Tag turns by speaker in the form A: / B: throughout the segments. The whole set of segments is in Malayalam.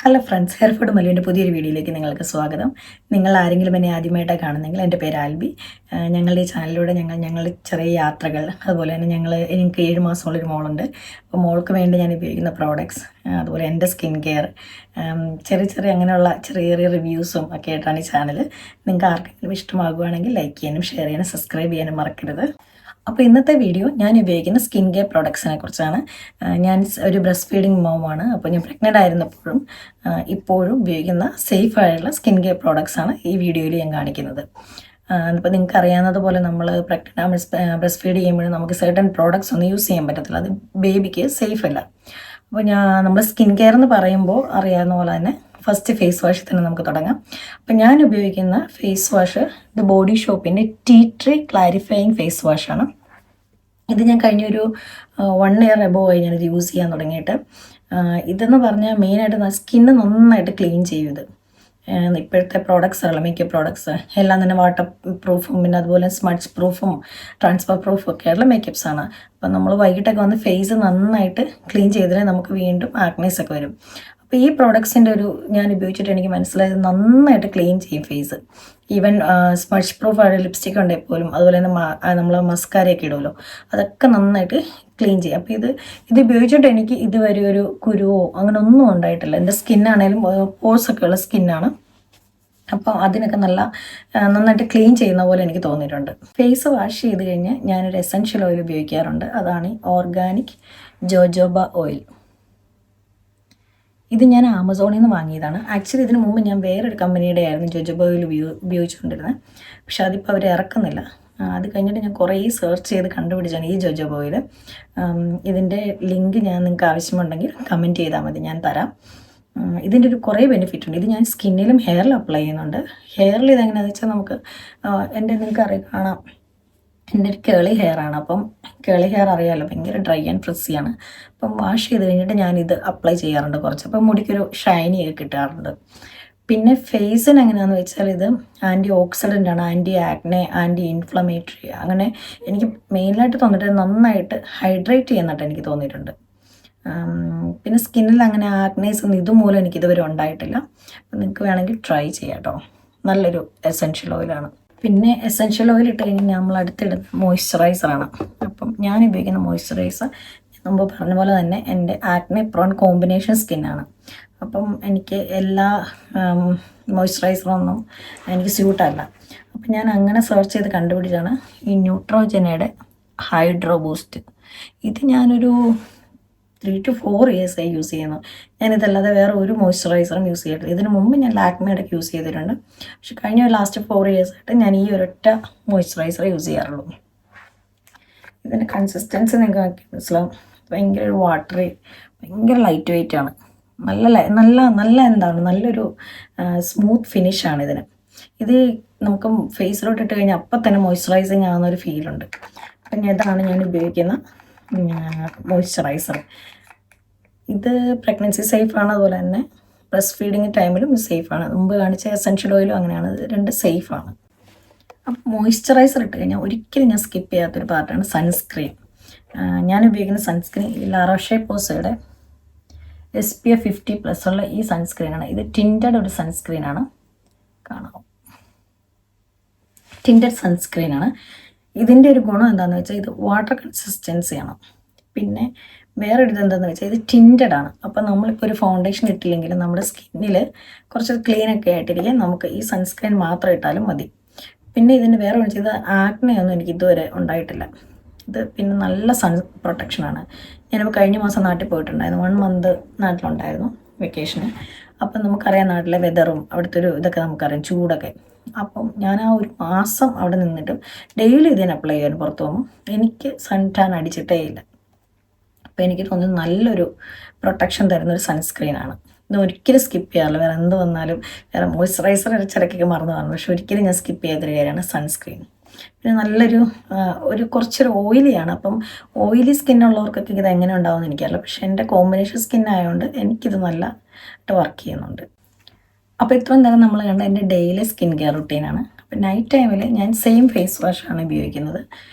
A: ഹലോ ഫ്രണ്ട്സ്, ഹെയർഫുഡ് മല്ലുവിൻ്റെ പുതിയൊരു വീഡിയോയിലേക്ക് നിങ്ങൾക്ക് സ്വാഗതം. നിങ്ങൾ ആരെങ്കിലും എന്നെ ആദ്യമായിട്ടാണ് കാണുന്നെങ്കിൽ എൻ്റെ പേര് ആൽബി. ഞങ്ങളുടെ ഈ ചാനലിലൂടെ ഞങ്ങൾ ചെറിയ യാത്രകൾ, അതുപോലെ തന്നെ എനിക്ക് 7 മാസമുള്ളൊരു മോളുണ്ട്. അപ്പോൾ മോൾക്ക് വേണ്ടി ഞാൻ ഉപയോഗിക്കുന്ന പ്രോഡക്ട്സ്, അതുപോലെ എൻ്റെ സ്കിൻ കെയർ, ചെറിയ അങ്ങനെയുള്ള ചെറിയ റിവ്യൂസും ഒക്കെ ആയിട്ടാണ് ഈ ചാനൽ. നിങ്ങൾക്ക് ആർക്കെങ്കിലും ഇഷ്ടമാകുകയാണെങ്കിൽ ലൈക്ക് ചെയ്യാനും ഷെയർ ചെയ്യാനും സബ്സ്ക്രൈബ് ചെയ്യാനും മറക്കരുത്. അപ്പോൾ ഇന്നത്തെ വീഡിയോ ഞാൻ ഉപയോഗിക്കുന്ന സ്കിൻ കെയർ പ്രോഡക്ട്സിനെ കുറിച്ചാണ്. ഞാൻ ഒരു ബ്രസ്റ്റ് ഫീഡിങ് മോമാണ്. അപ്പോൾ ഞാൻ പ്രഗ്നൻ്റ് ആയിരുന്നപ്പോഴും ഇപ്പോഴും ഉപയോഗിക്കുന്ന സേഫ് ആയിട്ടുള്ള സ്കിൻ കെയർ പ്രോഡക്ട്സാണ് ഈ വീഡിയോയിൽ ഞാൻ കാണിക്കുന്നത്. ഇപ്പോൾ നിങ്ങൾക്ക് അറിയാവുന്നതുപോലെ നമ്മൾ ബ്രസ്റ്റ് ഫീഡ് ചെയ്യുമ്പോഴും നമുക്ക് സർട്ടൻ പ്രോഡക്ട്സ് ഒന്നും യൂസ് ചെയ്യാൻ പറ്റത്തില്ല. അത് ബേബിക്ക് സേഫ് അല്ല. അപ്പോൾ നമ്മൾ സ്കിൻ കെയർ എന്ന് പറയുമ്പോൾ അറിയാവുന്ന പോലെ തന്നെ ഫസ്റ്റ് ഫേസ് വാഷ് തന്നെ നമുക്ക് തുടങ്ങാം. അപ്പം ഞാൻ ഉപയോഗിക്കുന്ന ഫേസ് വാഷ് ഇത് ബോഡി ഷോപ്പിൻ്റെ ടീ ട്രീ ക്ലാരിഫയിങ് ഫേസ് വാഷാണ്. ഇത് ഞാൻ കഴിഞ്ഞൊരു 1 ഇയർ എബോവ് ആയി ഞാനിത് യൂസ് ചെയ്യാൻ തുടങ്ങിയിട്ട്. ഇതെന്ന് പറഞ്ഞാൽ മെയിനായിട്ട് സ്കിന്ന് നന്നായിട്ട് ക്ലീൻ ചെയ്യും. ഇത് ഇപ്പോഴത്തെ പ്രോഡക്ട്സുകൾ, മേക്കപ്പ് പ്രോഡക്ട്സ് എല്ലാം തന്നെ വാട്ടർ പ്രൂഫും പിന്നെ അതുപോലെ സ്മഡ്ജ് പ്രൂഫും ട്രാൻസ്ഫർ പ്രൂഫും ഒക്കെയുള്ള മേക്കപ്സാണ്. അപ്പം നമ്മൾ വൈകിട്ടൊക്കെ വന്ന് ഫേസ് നന്നായിട്ട് ക്ലീൻ ചെയ്താലേ നമുക്ക് വീണ്ടും ആക്നീസ് ഒക്കെ വരും. അപ്പോൾ ഈ പ്രോഡക്ട്സിൻ്റെ ഞാൻ ഉപയോഗിച്ചിട്ട് എനിക്ക് മനസ്സിലായത് നന്നായിട്ട് ക്ലീൻ ചെയ്യും ഫേസ്. ഈവൻ സ്മഡ്ജ് പ്രൂഫ് ആയിട്ട് ലിപ്സ്റ്റിക് ഉണ്ടെങ്കിൽ പോലും, അതുപോലെ തന്നെ നമ്മൾ മസ്കാരയൊക്കെ ഇടുമല്ലോ, അതൊക്കെ നന്നായിട്ട് ക്ലീൻ ചെയ്യും. അപ്പോൾ ഇത് ഉപയോഗിച്ചിട്ട് എനിക്ക് ഇതുവരെ ഒരു കുരുവോ അങ്ങനെ ഒന്നും ഉണ്ടായിട്ടില്ല. എൻ്റെ സ്കിന്നാണേലും പോഴ്സൊക്കെ ഉള്ള സ്കിന്നാണ്. അപ്പോൾ അതിനൊക്കെ നന്നായിട്ട് ക്ലീൻ ചെയ്യുന്ന പോലെ എനിക്ക് തോന്നിയിട്ടുണ്ട്. ഫേസ് വാഷ് ചെയ്ത് കഴിഞ്ഞ് ഞാനൊരു എസൻഷ്യൽ ഓയിൽ ഉപയോഗിക്കാറുണ്ട്. അതാണ് ഓർഗാനിക് ജോജോബ ഓയിൽ. ഇത് ഞാൻ ആമസോണിൽ നിന്ന് വാങ്ങിയതാണ്. ആക്ച്വലി ഇതിന് മുമ്പ് ഞാൻ വേറൊരു കമ്പനിയുടെ ആയിരുന്നു ജോജോബ ഓയിൽ ഉപയോഗിച്ചുകൊണ്ടിരുന്നത്. പക്ഷെ അതിപ്പോൾ അവർ ഇറക്കുന്നില്ല. അത് കഴിഞ്ഞിട്ട് ഞാൻ കുറേ സെർച്ച് ചെയ്ത് കണ്ടുപിടിച്ചാണ് ഈ ജോജോബ ഓയിൽ. ഇതിൻ്റെ ലിങ്ക് നിങ്ങൾക്ക് ആവശ്യമുണ്ടെങ്കിൽ കമൻറ്റ് ചെയ്താൽ മതി, ഞാൻ തരാം. ഇതിൻ്റെ കുറേ ബെനിഫിറ്റ് ഉണ്ട്. ഇത് ഞാൻ സ്കിന്നിലും ഹെയറിലും അപ്ലൈ ചെയ്യുന്നുണ്ട്. ഹെയറിൽ ഇതെങ്ങനെയാണെന്ന് വെച്ചാൽ നമുക്ക് നിങ്ങൾക്ക് കാണാം, എൻ്റെ ഒരു കേളി ഹെയർ ആണ്. അപ്പം കേളി ഹെയർ അറിയാമല്ലോ, ഭയങ്കര ഡ്രൈ ആൻഡ് ഫ്രിസിയാണ്. അപ്പം വാഷ് ചെയ്ത് കഴിഞ്ഞിട്ട് ഞാനിത് അപ്ലൈ ചെയ്യാറുണ്ട് കുറച്ച്. അപ്പം മുടിക്കൊരു ഷൈനി ഒക്കെ കിട്ടാറുണ്ട്. പിന്നെ ഫേസിന് എങ്ങനെയാണെന്ന് വെച്ചാൽ ഇത് ആൻറ്റി ഓക്സിഡൻ്റ് ആണ്, ആൻറ്റി ആക്നെ, ആൻറ്റി ഇൻഫ്ലമേറ്ററി. അങ്ങനെ എനിക്ക് മെയിനായിട്ട് തോന്നിയിട്ട് നന്നായിട്ട് ഹൈഡ്രേറ്റ് ചെയ്യുന്നതായിട്ട് എനിക്ക് തോന്നിയിട്ടുണ്ട്. പിന്നെ സ്കിന്നിൽ അങ്ങനെ ആക്നേസ് ഒന്നും ഇതുമൂലം എനിക്കിതുവരെ ഉണ്ടായിട്ടില്ല. അപ്പം നിങ്ങൾക്ക് വേണമെങ്കിൽ ട്രൈ ചെയ്യാം കേട്ടോ. നല്ലൊരു എസെൻഷ്യൽ ഓയിലാണ്. പിന്നെ എസെൻഷ്യൽ ഓയിൽ ഇട്ട് കഴിഞ്ഞാൽ നമ്മൾ അടുത്തിടുന്ന മോയ്സ്ചറൈസറാണ്. അപ്പം ഞാൻ ഉപയോഗിക്കുന്ന മോയ്സ്ചറൈസർ മുമ്പ് പറഞ്ഞ പോലെ തന്നെ എൻ്റെ ആക്നെ പ്രോൺ കോമ്പിനേഷൻ സ്കിന്നാണ്. അപ്പം എനിക്ക് എല്ലാ മോയ്സ്ചറൈസറൊന്നും എനിക്ക് സ്യൂട്ടല്ല. അപ്പം ഞാൻ അങ്ങനെ സെർച്ച് ചെയ്ത് കണ്ടുപിടിച്ചാണ് ഈ ന്യൂട്രോജനയുടെ ഹൈഡ്രോ ബൂസ്റ്റ്. ഇത് ഞാനൊരു 3 to 4 ഇയേഴ്സായി യൂസ് ചെയ്യുന്നു. ഞാനിതല്ലാതെ വേറെ ഒരു മോയ്സ്ചറൈസറും യൂസ് ചെയ്തിട്ടില്ല. ഇതിന് മുമ്പ് ഞാൻ ലാക്മേയുടെ യൂസ് ചെയ്തിട്ടുണ്ട്. പക്ഷെ കഴിഞ്ഞ ലാസ്റ്റ് 4 ഇയേഴ്സായിട്ട് ഞാൻ ഈ ഒരൊറ്റ മോയ്സ്ചറൈസർ യൂസ് ചെയ്യാറുള്ളൂ. ഇതിൻ്റെ കൺസിസ്റ്റൻസി നിങ്ങൾക്ക് മനസ്സിലാവും. ഭയങ്കര ഒരു വാട്ടറി, ഭയങ്കര ലൈറ്റ് വെയിറ്റ് ആണ്. നല്ലൊരു സ്മൂത്ത് ഫിനിഷാണ് ഇതിന്. ഇത് നമുക്ക് ഫേസിലോട്ട് ഇട്ട് കഴിഞ്ഞാൽ അപ്പം തന്നെ മോയ്സ്ചറൈസിങ് ആകുന്നൊരു ഫീലുണ്ട്. അപ്പം ഇതാണ് ഞാൻ ഉപയോഗിക്കുന്ന മോയ്സ്ചറൈസർ. ഇത് പ്രഗ്നൻസി സേഫാണ്, അതുപോലെ തന്നെ ബ്രസ്റ്റ് ഫീഡിങ് ടൈമിലും സേഫാണ്. മുമ്പ് കാണിച്ച എസെൻഷ്യൽ ഓയിലും അങ്ങനെയാണ്. ഇത് 2 സേഫാണ്. അപ്പം മോയ്സ്ചറൈസർ ഇട്ട് കഴിഞ്ഞാൽ ഒരിക്കലും ഞാൻ സ്കിപ്പ് ചെയ്യാത്തൊരു പാർട്ടാണ് സൺസ്ക്രീൻ. ഞാൻ ഉപയോഗിക്കുന്ന സൺസ്ക്രീൻ ലാ റോഷെ പോസയുടെ SPF 50+ ഉള്ള ഈ സൺസ്ക്രീനാണ്. ഇത് ടിൻറ്റഡ് ഒരു സൺസ്ക്രീനാണ്. കാണാം, ടിൻറ്റഡ് സൺസ്ക്രീനാണ്. ഇതിൻ്റെ ഒരു ഗുണം എന്താണെന്ന് വെച്ചാൽ ഇത് വാട്ടർ കൺസിസ്റ്റൻസിയാണ്. പിന്നെ വേറൊരു ഇതെന്താണെന്ന് വെച്ചാൽ ഇത് ടിൻറ്റഡ് ആണ്. അപ്പോൾ നമ്മളിപ്പോൾ ഒരു ഫൗണ്ടേഷൻ ഇട്ടില്ലെങ്കിൽ നമ്മുടെ സ്കിന്നിൽ കുറച്ച് ക്ലീനൊക്കെ ആയിട്ടിരിക്കാൻ നമുക്ക് ഈ സൺസ്ക്രീൻ മാത്രം ഇട്ടാലും മതി. പിന്നെ ഇതിൻ്റെ വേറെ ഒന്ന് ചെയ്ത് ആക്നെയൊന്നും എനിക്ക് ഇതുവരെ ഉണ്ടായിട്ടില്ല. ഇത് പിന്നെ നല്ല സൺ പ്രൊട്ടക്ഷനാണ്. ഞാനിപ്പോൾ കഴിഞ്ഞ മാസം നാട്ടിൽ പോയിട്ടുണ്ടായിരുന്നു. 1 മന്ത് നാട്ടിലുണ്ടായിരുന്നു വെക്കേഷന്. അപ്പം നമുക്കറിയാം നാട്ടിലെ വെതറും അവിടുത്തെ ഇതൊക്കെ നമുക്കറിയാം, ചൂടൊക്കെ. അപ്പം ഞാൻ ആ ഒരു മാസം അവിടെ നിന്നിട്ടും ഡെയിലി ഇതിന് അപ്ലൈ ചെയ്യാൻ പുറത്ത് പോകുമ്പോൾ എനിക്ക് സൺ ടാൻ അടിച്ചിട്ടേ ഇല്ല. അപ്പോൾ എനിക്ക് തോന്നുന്നു നല്ലൊരു പ്രൊട്ടക്ഷൻ തരുന്നൊരു സൺസ്ക്രീനാണ്. ഇത് ഒരിക്കലും സ്കിപ്പ് ചെയ്യാറില്ല. വേറെ എന്ത് വന്നാലും, വേറെ മോയ്സ്ചറൈസർ ചിലക്കൊക്കെ മറന്നു കാണും, പക്ഷെ ഒരിക്കലും ഞാൻ സ്കിപ്പ് ചെയ്യാത്തൊരു കാര്യമാണ് സൺസ്ക്രീൻ. പിന്നെ കുറച്ചൊരു ഓയിലിയാണ്. അപ്പം ഓയിലി സ്കിന്നുള്ളവർക്കൊക്കെ ഇത് എങ്ങനെ ഉണ്ടാവുമെന്ന് എനിക്കറിയില്ല. പക്ഷെ എൻ്റെ കോമ്പിനേഷൻ സ്കിൻ ആയതുകൊണ്ട് എനിക്കിത് നല്ലതായിട്ട് വർക്ക് ചെയ്യുന്നുണ്ട്. അപ്പോൾ ഇത്രയും നേരം നമ്മൾ കണ്ട എൻ്റെ ഡെയിലി സ്കിൻ കെയർ റുട്ടീനാണ്. അപ്പോൾ നൈറ്റ് ടൈമിൽ ഞാൻ സെയിം ഫേസ് വാഷാണ് ഉപയോഗിക്കുന്നത്.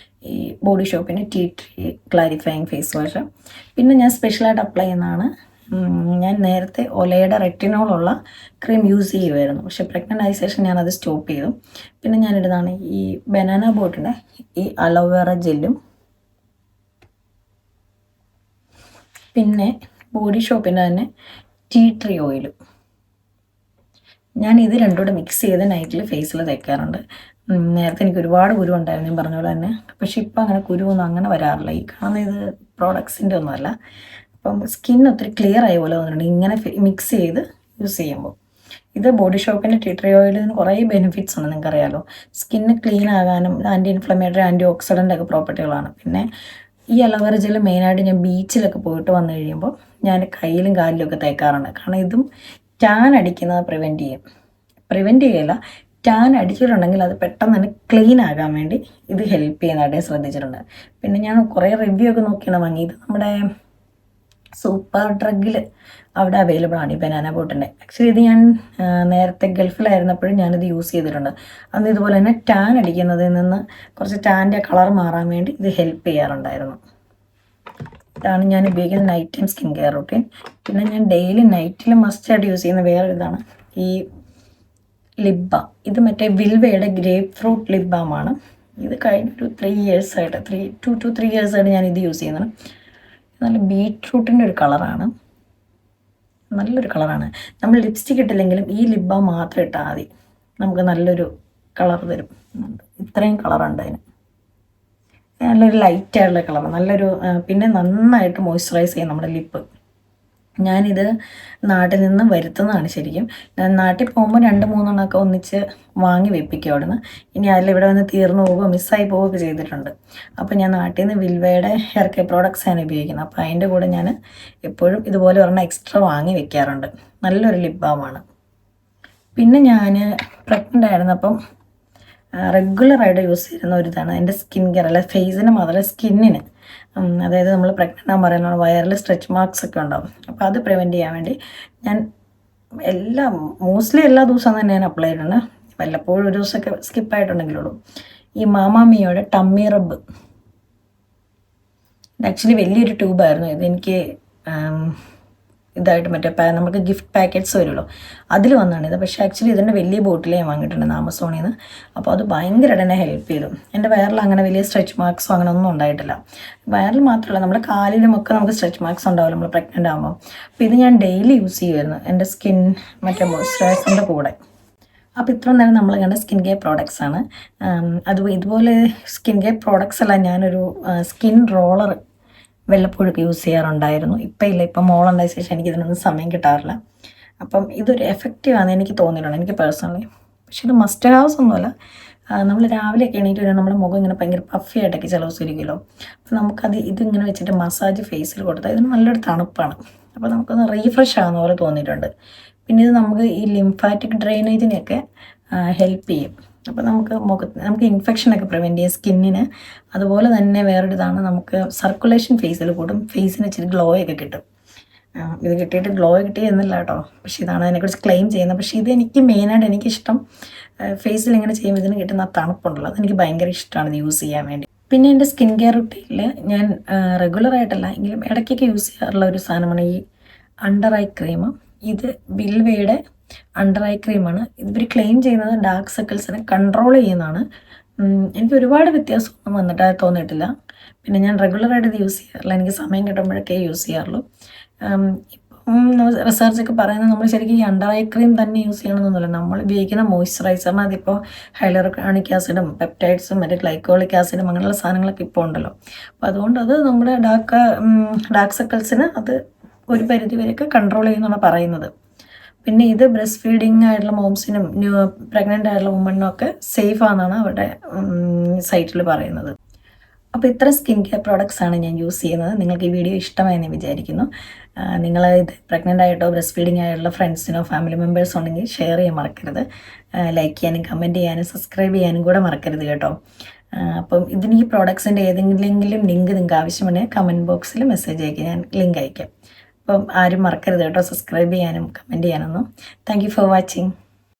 A: ഈ ബോഡി ഷോപ്പിൻ്റെ tea tree clarifying face wash. പിന്നെ ഞാൻ സ്പെഷ്യലായിട്ട് അപ്ലൈ ചെയ്യുന്നതാണ് ഞാൻ നേരത്തെ ഒലയുടെ റെറ്റിനോളുള്ള ക്രീം യൂസ് ചെയ്യുമായിരുന്നു. പക്ഷെ പ്രഗ്നൻ്റ് ആയ ശേഷം ഞാനത് സ്റ്റോപ്പ് ചെയ്തു. പിന്നെ ഞാനിടുന്നതാണ് ഈ ബനാന ബോട്ടിൻ്റെ ഈ അലോവേറ ജെല്ലും പിന്നെ ബോഡി ഷോപ്പിൻ്റെ തന്നെ ടീ ട്രീ ഓയിലും. ഞാൻ ഇത് രണ്ടും കൂടെ മിക്സ് ചെയ്ത് നൈറ്റിൽ ഫേസിൽ തേക്കാറുണ്ട്. നേരത്തെ എനിക്ക് ഒരുപാട് കുരു ഉണ്ടായിരുന്നു ഞാൻ പറഞ്ഞ പോലെ തന്നെ. പക്ഷെ ഇപ്പം അങ്ങനെ കുരുവൊന്നും അങ്ങനെ വരാറില്ല. ഈ കാണുന്ന ഇത് പ്രോഡക്ട്സിൻ്റെ ഒന്നുമല്ല. അപ്പം സ്കിൻ ഒത്തിരി ക്ലിയർ ആയ പോലെ തോന്നുന്നുണ്ട് ഇങ്ങനെ മിക്സ് ചെയ്ത് യൂസ് ചെയ്യുമ്പോൾ. ഇത് ബോഡി ഷോപ്പിൻ്റെ ടീ ട്രീ ഓയിലിന് കുറേ ബെനിഫിറ്റ്സ് ഉണ്ട്, നിങ്ങൾക്കറിയാലോ. സ്കിന്ന് ക്ലീൻ ആകാനും ആൻറ്റി ഇൻഫ്ലമേറ്ററി ആൻറ്റി ഓക്സിഡൻ്റ് ഒക്കെ പ്രോപ്പർട്ടികളാണ്. പിന്നെ ഈ അലോവേറ ജെൽ മെയിനായിട്ട് ഞാൻ ബീച്ചിലൊക്കെ പോയിട്ട് വന്നു കഴിയുമ്പോൾ ഞാൻ കയ്യിലും കാലിലും ഒക്കെ തേക്കാറുണ്ട്. കാരണം ഇതും ടാൻ അടിക്കുന്നത് പ്രിവെൻറ്റ് ചെയ്യല്ല, ടാൻ അടിച്ചിട്ടുണ്ടെങ്കിൽ അത് പെട്ടെന്ന് തന്നെ ക്ലീൻ ആകാൻ വേണ്ടി ഇത് ഹെൽപ്പ് ചെയ്യുന്നതായിട്ട് ശ്രദ്ധിച്ചിട്ടുണ്ട്. പിന്നെ ഞാൻ കുറേ റിവ്യൂ ഒക്കെ നോക്കിയാണ് വാങ്ങിയത്. നമ്മുടെ സൂപ്പർ ഡ്രഗിൽ അവിടെ അവൈലബിൾ ആണ് ഈ ബനാന ബോട്ടിൻ്റെ. ആക്ച്വലി ഇത് ഞാൻ നേരത്തെ ഗൾഫിലായിരുന്നപ്പോഴും ഞാനിത് യൂസ് ചെയ്തിട്ടുണ്ട്. അന്ന് ഇതുപോലെ തന്നെ ടാൻ അടിക്കുന്നതിൽ നിന്ന് കുറച്ച് ടാൻ്റെ കളർ മാറാൻ വേണ്ടി ഇത് ഹെൽപ്പ് ചെയ്യാറുണ്ടായിരുന്നു. ഇതാണ് ഞാൻ ഉപയോഗിക്കുന്ന night time skin care routine. പിന്നെ ഞാൻ ഡെയിലി നൈറ്റിൽ മസ്റ്റായിട്ട് യൂസ് ചെയ്യുന്ന വേറെ ഇതാണ് ഈ ലിപ് ബാം. ഇത് മറ്റേ വിൽവയുടെ ഗ്രേപ്പ് ഫ്രൂട്ട് ലിപ് ബാമാണ്. ഇത് കഴിഞ്ഞൊരു 3 ഇയേഴ്സായിട്ട് 2 to 3 ഇയേഴ്സായിട്ട് ഞാനിത് യൂസ് ചെയ്യുന്നതാണ്. നല്ല ബീട്രൂട്ടിൻ്റെ ഒരു കളറാണ്, നല്ലൊരു കളറാണ്. നമ്മൾ ലിപ്സ്റ്റിക് ഇട്ടില്ലെങ്കിലും ഈ ലിപ് ബാം മാത്രം ഇട്ടാൽ മതി, നമുക്ക് നല്ലൊരു കളർ തരും. ഇത്രയും കളറുണ്ട് അതിന്, നല്ലൊരു ലൈറ്റായിട്ടുള്ള കളർ, നല്ലൊരു പിന്നെ നന്നായിട്ട് മോയ്സ്ചറൈസ് ചെയ്യും നമ്മുടെ ലിപ്പ്. ഞാനിത് നാട്ടിൽ നിന്ന് വരുത്തുന്നതാണ്. ശരിക്കും ഞാൻ നാട്ടിൽ പോകുമ്പോൾ 2-3 എണ്ണമൊക്കെ ഒന്നിച്ച് വാങ്ങി വെപ്പിക്കും അവിടുന്ന്. ഇനി അതിലിവിടെ വന്ന് തീർന്നു പോവുകയോ മിസ്സായി പോവുകയൊക്കെ ചെയ്തിട്ടുണ്ട്. അപ്പോൾ ഞാൻ നാട്ടിൽ നിന്ന് വിൽവയുടെ ഹെയർ കെയർ പ്രോഡക്ട്സാണ് ഉപയോഗിക്കുന്നത്. അപ്പോൾ അതിൻ്റെ കൂടെ ഞാൻ എപ്പോഴും ഇതുപോലെ ഒരെണ്ണം എക്സ്ട്രാ വാങ്ങി വെക്കാറുണ്ട്. നല്ലൊരു ലിപ് ബാമാണ്. പിന്നെ ഞാൻ പ്രഗ്നൻ്റ് ആയിരുന്നപ്പം റെഗുലറായിട്ട് യൂസ് ചെയ്യുന്ന ഒരു ഇതാണ് എൻ്റെ സ്കിൻ കെയർ, അല്ല ഫേസിന് മാത്രമല്ല സ്കിന്നിന്. അതായത് നമ്മൾ പ്രഗ്നൻ്റ് ആകാൻ പറയുന്നത് വയറിൽ സ്ട്രെച്ച് മാർക്സ് ഒക്കെ ഉണ്ടാവും. അപ്പോൾ അത് പ്രിവെൻറ്റ് ചെയ്യാൻ വേണ്ടി ഞാൻ മോസ്റ്റ്ലി എല്ലാ ദിവസവും തന്നെ ഞാൻ അപ്ലൈ ചെയ്തിട്ടുണ്ട്. വല്ലപ്പോഴും ഒരു ദിവസമൊക്കെ സ്കിപ്പായിട്ടുണ്ടെങ്കിലുള്ളൂ. ഈ മാമാമിയോടെ ടമ്മി റബ്ബ്, ആക്ച്വലി വലിയൊരു ട്യൂബായിരുന്നു ഇതെനിക്ക് ഇതായിട്ട് മറ്റേ നമുക്ക് ഗിഫ്റ്റ് പാക്കറ്റ്സ് വരുമല്ലോ അതിൽ വന്നാണിത്. പക്ഷേ ആക്ച്വലി ഇതിൻ്റെ വലിയ ബോട്ടിലേ ഞാൻ വാങ്ങിയിട്ടുണ്ട് ആമസോണിൽ നിന്ന്. അപ്പോൾ അത് ഭയങ്കരമായിട്ട് എന്നെ ഹെൽപ്പ് ചെയ്തു. എൻ്റെ വയറിൽ അങ്ങനെ വലിയ സ്ട്രെച്ച് മാർക്സോ അങ്ങനെ ഒന്നും ഉണ്ടായിട്ടില്ല. വയറിൽ മാത്രമല്ല നമ്മുടെ കാലിലുമൊക്കെ നമുക്ക് സ്ട്രെച്ച് മാർക്സ് ഉണ്ടാവില്ല നമ്മൾ പ്രഗ്നൻ്റ് ആകുമ്പോൾ. അപ്പോൾ ഇത് ഞാൻ ഡെയിലി യൂസ് ചെയ്യുമായിരുന്നു എൻ്റെ സ്കിൻ മറ്റേ മോയ്സ്ചറൈസറിൻ്റെ കൂടെ. അപ്പോൾ ഇത്രയും നേരം നമ്മൾ കണ്ട സ്കിൻ കെയർ പ്രോഡക്ട്സ് ആണ്. ഇതുപോലെ സ്കിൻ കെയർ പ്രോഡക്ട്സ് അല്ല, ഞാനൊരു സ്കിൻ റോളർ വല്ലപ്പോഴൊക്കെ യൂസ് ചെയ്യാറുണ്ടായിരുന്നു. ഇപ്പം ഇല്ല, ഇപ്പം മോളുണ്ടായ ശേഷം എനിക്കിതിനൊന്നും സമയം കിട്ടാറില്ല. അപ്പം ഇതൊരു എഫക്റ്റീവാണെന്ന് എനിക്ക് തോന്നിയിട്ടുണ്ട്, എനിക്ക് പേഴ്സണലി. പക്ഷെ ഇത് മസ്റ്റ് ഹാവ്സ് ഒന്നുമല്ല. നമ്മൾ രാവിലെയൊക്കെ എണീറ്റ് വരാൻ നമ്മുടെ മുഖം ഇങ്ങനെ ഭയങ്കര പഫി ആയിട്ടൊക്കെ ചില ദിവസം ഇരിക്കുമല്ലോ. അപ്പോൾ നമുക്കത് ഇതിങ്ങനെ വെച്ചിട്ട് മസാജ് ഫേസിൽ കൊടുത്താൽ ഇതിന് നല്ലൊരു തണുപ്പാണ്. അപ്പോൾ നമുക്കൊന്ന് റീഫ്രഷ് ആകുന്ന പോലെ തോന്നിയിട്ടുണ്ട്. പിന്നെ ഇത് നമുക്ക് ഈ ലിംഫാറ്റിക് ഡ്രെയിനേജിനെയൊക്കെ ഹെൽപ്പ് ചെയ്യും. അപ്പോൾ നമുക്ക് ഇൻഫെക്ഷനൊക്കെ പ്രിവെൻറ്റ് ചെയ്യും സ്കിന്നിന്. അതുപോലെ തന്നെ വേറൊരിതാണ്, നമുക്ക് സർക്കുലേഷൻ ഫേസിൽ കൂടും, ഫേസിന് ഇച്ചിരി ഗ്ലോ ഒക്കെ കിട്ടും. ഇത് കിട്ടിയിട്ട് ഗ്ലോ കിട്ടിയെന്നില്ല കേട്ടോ, പക്ഷേ ഇതാണ് അതിനെക്കുറിച്ച് ക്ലെയിം ചെയ്യുന്നത്. പക്ഷേ ഇത് എനിക്ക് മെയിനായിട്ട് എനിക്കിഷ്ടം ഫേസിൽ ഇങ്ങനെ ചെയ്യുമ്പോൾ ഇതിന് കിട്ടുന്ന ആ തണുപ്പുണ്ടല്ലോ, അതെനിക്ക് ഭയങ്കര ഇഷ്ടമാണ് ഇത് യൂസ് ചെയ്യാൻ വേണ്ടി. പിന്നെ എൻ്റെ സ്കിൻ കെയർ റുട്ടീനിൽ ഞാൻ റെഗുലറായിട്ടല്ല എങ്കിലും ഇടയ്ക്കൊക്കെ യൂസ് ചെയ്യാറുള്ള ഒരു സാധനമാണ് ഈ അണ്ടർ ഐ ക്രീം. ഇത് വിൽവയുടെ അണ്ടർ ഐ ക്രീമാണ്. ഇവർ ക്ലെയിം ചെയ്യുന്നത് ഡാർക്ക് സർക്കിൾസിനെ കൺട്രോൾ ചെയ്യുന്നതാണ്. എനിക്ക് ഒരുപാട് വ്യത്യാസമൊന്നും തോന്നിയിട്ടില്ല. പിന്നെ ഞാൻ റെഗുലറായിട്ട് ഇത് യൂസ് ചെയ്യാറില്ല, എനിക്ക് സമയം കിട്ടുമ്പോഴൊക്കെ യൂസ് ചെയ്യാറുള്ളൂ. ഇപ്പം റിസർച്ചൊക്കെ പറയുന്നത് നമ്മൾ ശരിക്കും ഈ അണ്ടർ ഐ ക്രീം തന്നെ യൂസ് ചെയ്യണമെന്നൊന്നുമില്ല. നമ്മൾ ഉപയോഗിക്കുന്ന മോയ്സ്ചറൈസറിന് അതിപ്പോൾ ഹൈലൂറോണിക് ആസിഡും പെപ്റ്റൈഡ്സും മറ്റേ ഗ്ലൈക്കോളിക് ആസിഡും അങ്ങനെയുള്ള സാധനങ്ങളൊക്കെ ഇപ്പോൾ ഉണ്ടല്ലോ. അപ്പോൾ അതുകൊണ്ട് അത് നമ്മുടെ ഡാർക്ക് സർക്കിൾസിന് അത് ഒരു പരിധി വരെയൊക്കെ കൺട്രോൾ ചെയ്യുന്നതാണ് പറയുന്നത്. പിന്നെ ഇത് ബ്രസ്റ്റ് ഫീഡിങ് ആയിട്ടുള്ള മോംസിനും പ്രഗ്നൻ്റ് ആയിട്ടുള്ള വുമണിനും ഒക്കെ സേഫ് ആണെന്നാണ് അവരുടെ സൈറ്റിൽ പറയുന്നത്. അപ്പോൾ ഇത്ര സ്കിൻ കെയർ പ്രോഡക്ട്സ് ആണ് ഞാൻ യൂസ് ചെയ്യുന്നത്. നിങ്ങൾക്ക് ഈ വീഡിയോ ഇഷ്ടമായെന്ന് വിചാരിക്കുന്നു. നിങ്ങൾ ഇത് പ്രഗ്നൻ്റ് ആയിട്ടോ ബ്രസ്റ്റ് ഫീഡിങ് ആയിട്ടുള്ള ഫ്രണ്ട്സിനോ ഫാമിലി മെമ്പേഴ്സോ ഉണ്ടെങ്കിൽ ഷെയർ ചെയ്യാൻ മറക്കരുത്. ലൈക്ക് ചെയ്യാനും കമൻറ്റ് ചെയ്യാനും സബ്സ്ക്രൈബ് ചെയ്യാനും കൂടെ മറക്കരുത് കേട്ടോ. അപ്പം ഈ പ്രോഡക്ട്സിൻ്റെ ഏതെങ്കിലും ലിങ്ക് നിങ്ങൾക്ക് ആവശ്യമുണ്ടെങ്കിൽ കമൻറ്റ് ബോക്സിൽ മെസ്സേജ് അയക്കുക, ഞാൻ ലിങ്ക് അയക്കാം. അപ്പം ആരും മറക്കരുത് കേട്ടോ സബ്സ്ക്രൈബ് ചെയ്യാനും കമൻറ്റ് ചെയ്യാനൊന്നും. Thank you for watching.